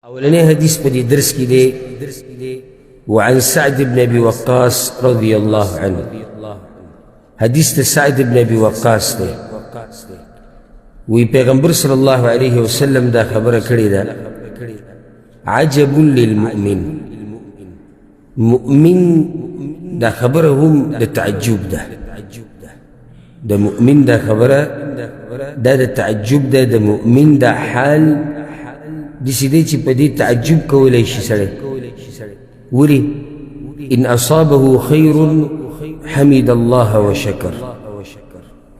أولاني حديث بدي درس كده. وعن سعد بن أبي وقاص رضي الله عنه. حديث سعد بن أبي وقاص ده ويبيغمبر صلى الله عليه وسلم دا خبر كده دا عجب للمؤمن. مؤمن دا خبرهم دا تعجب دا مؤمن دا خبره دا تعجب دا مؤمن دا حال دي سيدي چه پا دي تعجب كوليشي سره ولي إن أصابه خير حمد الله وشكر.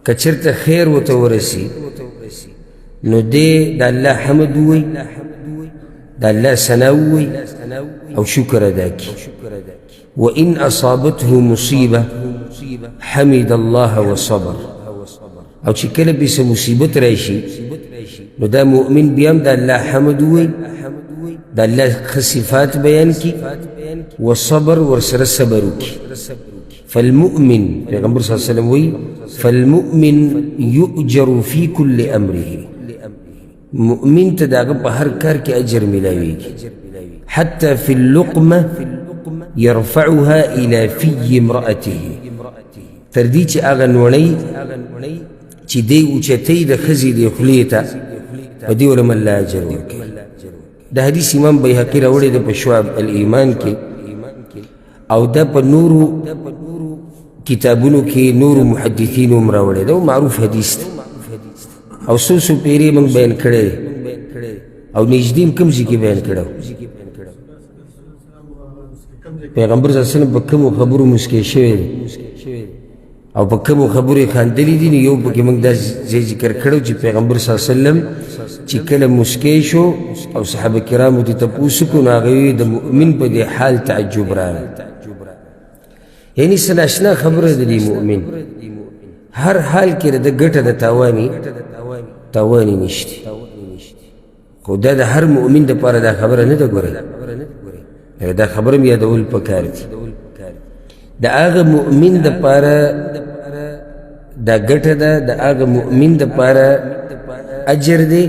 كچرت خير وتورسي نو دي دا الله حمد وي دا الله سنوي أو شكر داكي. وإن أصابته مصيبة حمد الله وصبر. أو شكل بيس مصيبة راشي نو دا مؤمن بيام دا الله حمد وي دا الله خصفات بيانكي والصبر ورسر الصبروكي. فالمؤمن پیغمبر صلى الله عليه وسلم وي فالمؤمن يؤجر في كل أمره. مؤمن تداغ بهر كار كي أجر ملاويكي حتى في اللقمة يرفعها إلى في امرأته. ترديك آغن وني چي دي وچتي دا خزي دي خليتا ودي ولما لا أجر وركي. دا حديث امام بيهقي راوړی د شعب الإيمان کې او دا په نورو کتابونو کې نورو محدثینو هم راوړی دا معروف حدیث دی او څو پیرې موږ بیان کړی او نږدې کوم ځای کې بیان کړو. پیغمبر صلی الله علیه وسلم په کومو خبرو مسکی شوی دی او په کومو خبرو یې خندلي دي. نو یو پکې موږ دا ځای ذکر کړو چې پیغمبر صلی الله علیه وسلم چې کله مسکی شو او صحابه کرامو ته تپوس کو نو هغوی د مؤمن په دې حال تعجب راغی. یعنی څه ناشنا خبره ده د مؤمن هر حال کې د ګټه د تاواني نشته. خو دا د هر مؤمن دپاره دا خبره نه ده. ګورئ دا خبره م یادول پکار دي. د هغه مؤمن دپاره دا ګټه ده د هغه مؤمن دپاره اجر دی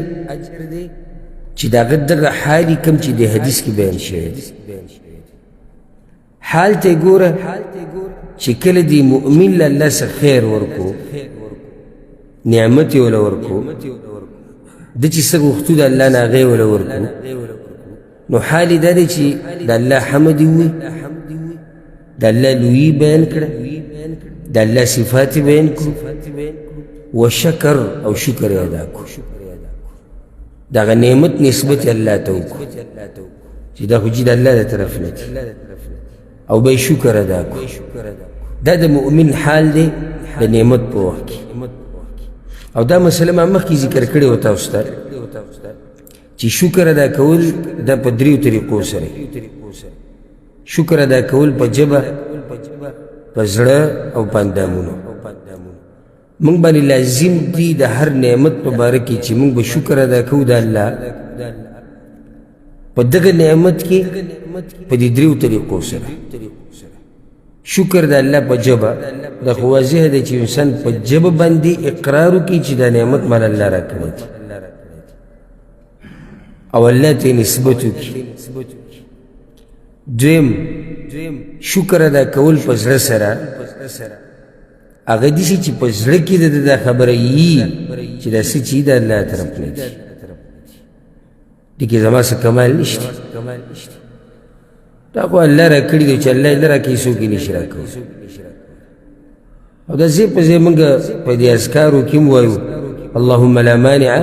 چې دغه دغه حالي کم چې د حدیث کې بیان شوی دی. حال ته ګوره چې کله دی مؤمن له الله څخه خیر ورکو نعمت یې وله ورکو ده چې څه غوښتو د الله نه هغه یې وله ورکو نو حال یې دا دی چې د الله حمد یې ووایي د الله لویي بیان کړه د الله صفات یې بیان کړو وشکر او شکر یې ادا کړو. دغه نعمت نسبت الله ته وکړو چې دا خو چې د الله د طرف نه دي او به شکر ادا کړو. دا د مؤمن حال دی د نعمت په وخت کې. او دا مسله ما مخکې ذکر کړې وه تاسو ته چې شکر ادا کول دا په دریو طریقو سره. شکر ادا کول په ژبه په زړه او په اندامونو. موږ باندې لازم دي د هر نعمت په باره کې چې موږ به شکر ادا کوو د الله په دغه نعمت کې په دې دریو طریقو سره. شکر د الله په ژبه دا خو واضح دی چې انسان په ژبه باندې اقرار وکړي چې دا نعمت مال الله راکړی دی او الله ته نسبت وکړي. دویم شکر ادا کول په زړه سره. هغه داسې چې په زړه کې د دا خبره یي چې دا څه چې د الله طرف نه دي دې کې زما څه کمال نشته. دا خو الله راکړي دی چې الله یې نه راکوي څوک یې نشي راکوي. او دا ځای په ځای موږ په دې اذکارو کې هم وایو اللهم لا مانع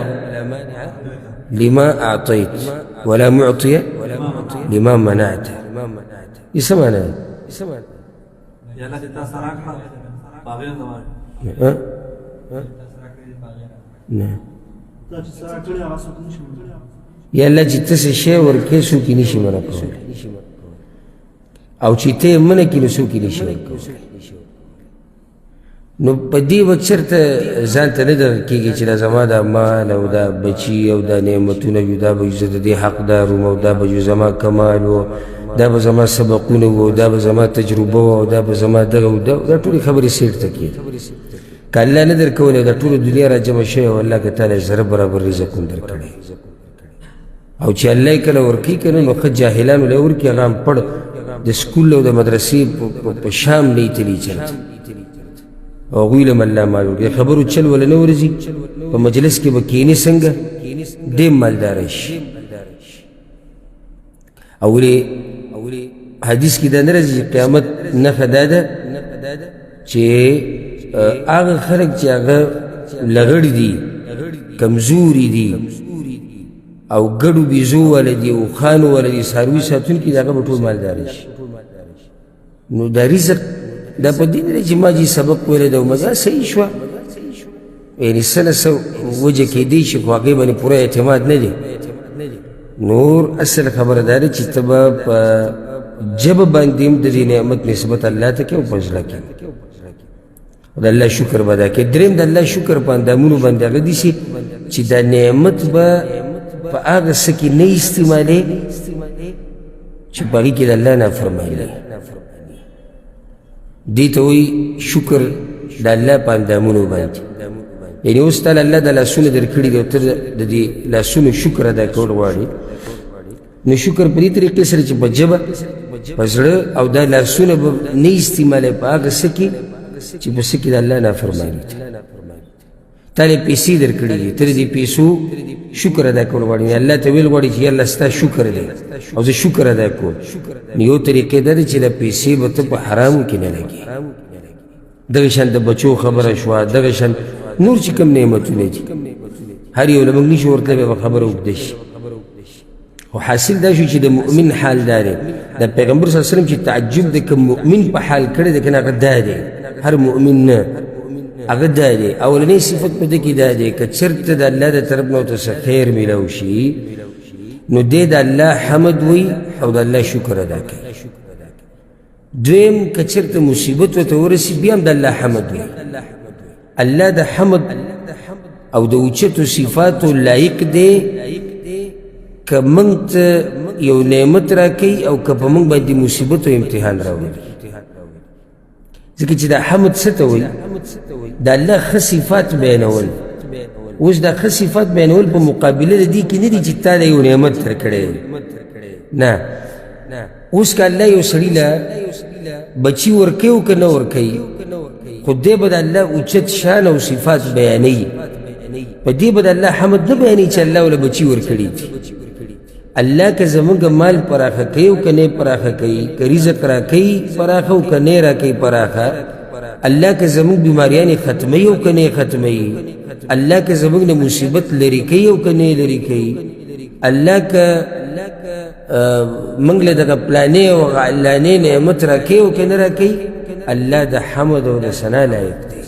لما أعطيت ولا معطي لما منعت. دې څه معنی ده؟ یا الله چې ته څه شی ورکوې څوک یې نشي منع کولی او چې ته یې منع کړي نو څوک یې نشي ورکولی. نو په دې وخت چېرته ځان ته نه دغه کېږي چې دا زما دا مال او دا بچي او دا نعمتونه وي دا به زه د دې حقدار وم او دا به زما کمال و دا به زما سبقونه و دا به زما تجربه و دا به زما دغه و دا ټولې خبرې سیر ته کېږي. که الله نه درکولی دا ټوله دنیا را جمع شوې او الله که تعالی ذره برابر رزق هم درکړی او چې الله یې کله ورکوي که نه نو ښه جاهلانو له ورکوي هغه هم پړ د سکول او د مدرسې په شام نه یې تلي چلته او هغوی له هم الله مال ورکوي خبرو چل وله نه ورځي په مجلس کې به کښېني څنګه ډېر مالداره شي او ولې حدیث کې دا نه راځي چې قیامت نښه دا ده چې هغه خلک چې هغه لغړي دي کمزوري دي او ګډو بیزو والا دي او خانو والا دي څاروي ساتونکي د هغه به ټول مالداره شي نو دا رزق دا په دې نه چې ما چې سبق ویلی ده او مزه صحیح شوه یعنې څه نه څه وجه کېدی شي خو هغې باندې پوره اعتماد نه دی نور اصل خبره دا ده چې ته به په ژبه باندې هم د دې نعمت نسبت الله ته کوې او په زړه کې د الله شکر به ادا کوې درېیم د الله شکر په اندامونو باندې هغه دي چې دا نعمت به په هغه څه کې نه استعمالې چې په هغې کې د الله نافرماني دې ته وایي شکر د الله په اندامونو باندې یعنې اوس تاله الله دا لاسونه در کړي دي او ته د دې لاسونو شکر ادا کول غواړې نو شکر په دې طریقې سره چې په ژبه په زړه او دا لاسونه به نه استعمالوي په هغه څه کې چې په څه کې د الله نافرماني ده تاله پیسې در کړي دي ته د دې پیسو شکر ادا کول غواړي الله ته ویل غواړي چې یا الله ستا شکر دی او زه شکر ادا کوم نو یو طریقې دا ده چې دا پیسې به ته په حرامو کې نه لګي دغه شان د بچو خبره شوه دغه شان نور چې کوم نعمتونه دي هر یو له موږ نشو ورتلی به خبره اوږده شي خو حاصل دا شو چې د مؤمن حال دا دی د پیغمبر صلی الله علیه وسلم چې تعجب د کوم مؤمن په حال کړی دی که نه هغه دا دی هر مؤمن نه هغه دا دی اولنی صفت په ده کې دا دی که چېرته د الله د طرف نه ورته څه خیر میلاو شي نو دی د الله حمد وی او د الله شکر ادا کوي دویم که چېرته مصیبت ورته ورسي بیا هم د الله حمد وی الله د حمد او د اوچتو صفاتو لایق دی که موږ ته یو نعمت راکوي او که په موږ باندې مصیبت او امتحان راولي ځکه چې دا حمد څه ته وایي د الله ښه صفات بیانول اوس دا ښه صفات بیانول په مقابله د دې کې نه دي چې تا له یو نعمت درکړی نه اوس که الله یو سړي له بچي ورکوي او که نه ورکوي خو دی به د الله اوچت شان او صفات بیانوي په دې به د الله حمد نه بیانوي چې الله له بچي ورکړي دي الله که زموږ مال پراخه کوي او که نه پراخه کوي که رزق راکوي پراخه او که نه راکوي پراخه الله که زموږ بیماریانې ختموي او که نه ختموي الله که زموږ نه مصیبت لرې کوي او که نه لرې کوي الله که موږ له دغه پلانې او علانې نعمت راکوي او که نه راکوي الله د حمد او د ثنا لایق دی